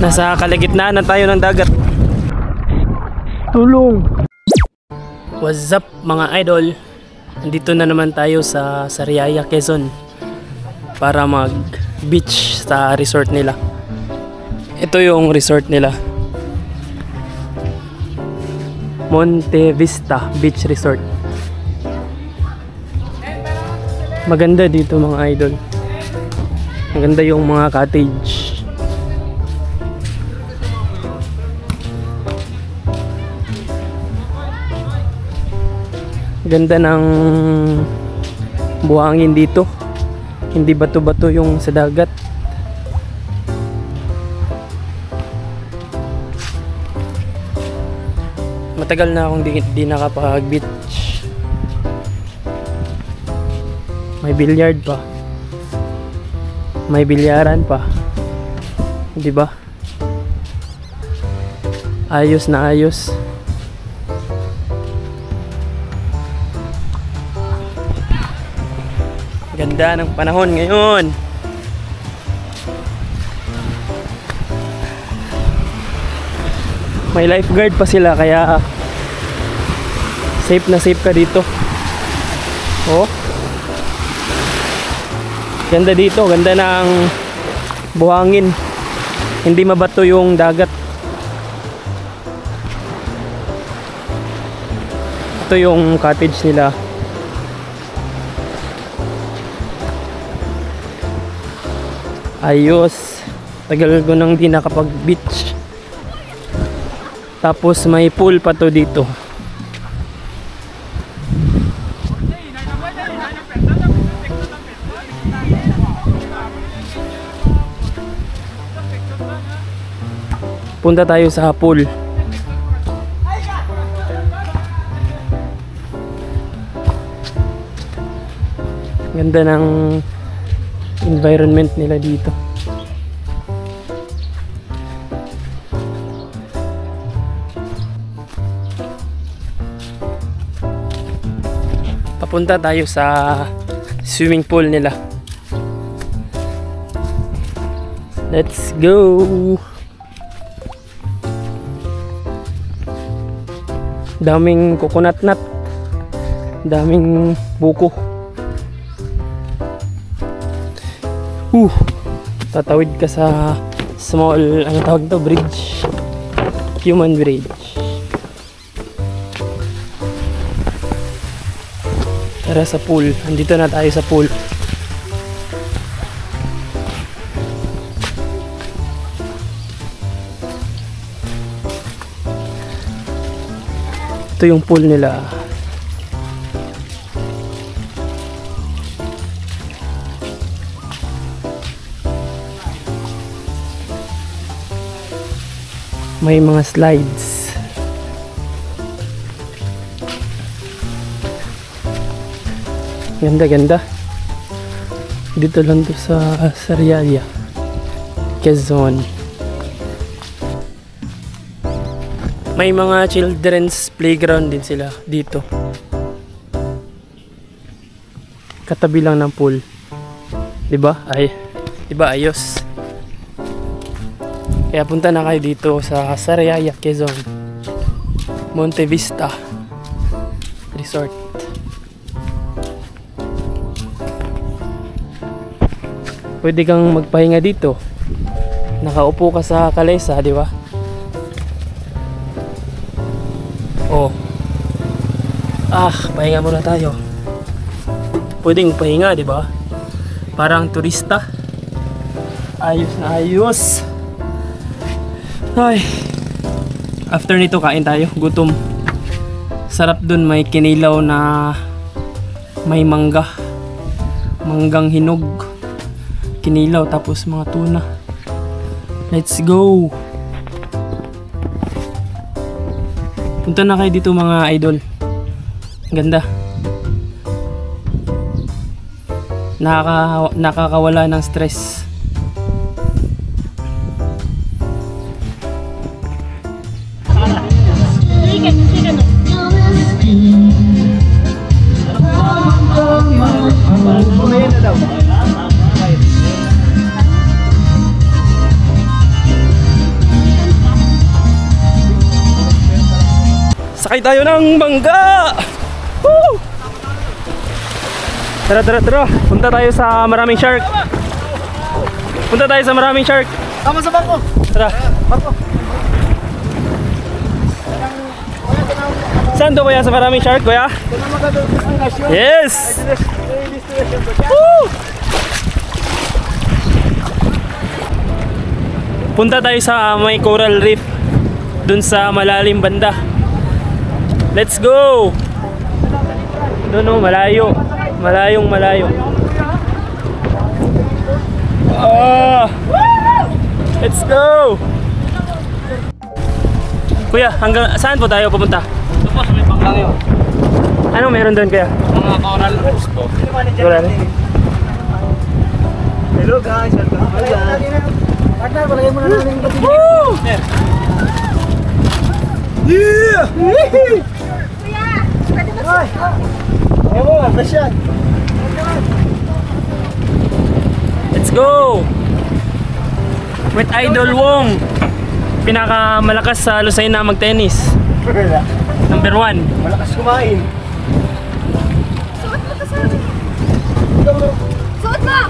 Nasa kalagitnaan na tayo ng dagat. Tulong! What's up mga idol? Nandito na naman tayo sa Sariaya, Quezon para mag beach sa resort nila. Ito yung resort nila, Monte Vista Beach Resort. Maganda dito mga idol. Maganda yung mga cottage. Ganda ng buhangin dito. Hindi bato-bato yung sa dagat. Matagal na akong di nakapag-beach. May billiard pa. May bilyaran pa. 'Di ba? Ayos na ayos. Ganda ng panahon ngayon. May lifeguard pa sila kaya safe na safe ka dito. Oh. Ganda dito, ganda ng buhangin. Hindi mabato yung dagat. Ito yung cottage nila. Ayos. Tagal ko nang di nakapag-beach. Tapos may pool pa to dito. Punta tayo sa pool. Ganda ng environment nila dito. Papunta tayo sa swimming pool nila. Let's go. Daming coconut nut. Daming buko. Tatawid ka sa small, ano tawag to, bridge. Human bridge. Tara sa pool. Andito na tayo sa pool. Ito yung pool nila. May mga slides. Ganda ganda. Dito lang to sa Sariaya, Quezon. May mga children's playground din sila dito. Katabi lang ng pool. 'Di ba? Ayos. Kaya punta na kayo dito sa Sariaya, Quezon, Monte Vista Resort. Pwede kang magpahinga dito. Nakaupo ka sa kalesa, di ba? Oh. Pahinga muna tayo. Pwedeng pahinga, di ba? Parang turista. Ayos na ayos. Ay, after nito kain tayo, gutom. Sarap dun, may kinilaw na may manggang hinog, kinilaw, tapos mga tuna. Let's go. Punta na kayo dito mga idol. Ganda. Nakakawala ng stress. Sakay tayo ng bangga! Woo! Tara, tara, tara. Punta tayo sa maraming shark. Punta tayo sa maraming shark. Tama sa bangko. Tara. Bangko. Saan to kuya? Sa maraming shark kuya? Yes! Woo! Punta tayo sa may coral reef. Dun sa malalim banda. Let's go! No, malayo. Malayong malayo. Let's go! Kuya, hanggang saan po tayo pupunta? Ito po sa may panglang yun. Anong meron doon kuya? Mga coral reefs po. Coral. Hello guys, welcome to guys. Partner, palagay mo na namin yung batin. Woo! Yeah! Kuya, pwede ba siya? Oo, fresh yan. Let's go! With Idol Wong. Pinakamalakas sa Lucena mag-tennis. Number 1. Malakas kumain. Suot mo ka sa akin. Suot mo!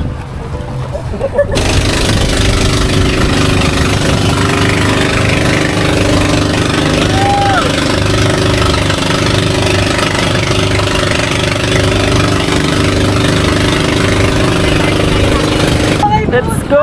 Let's go!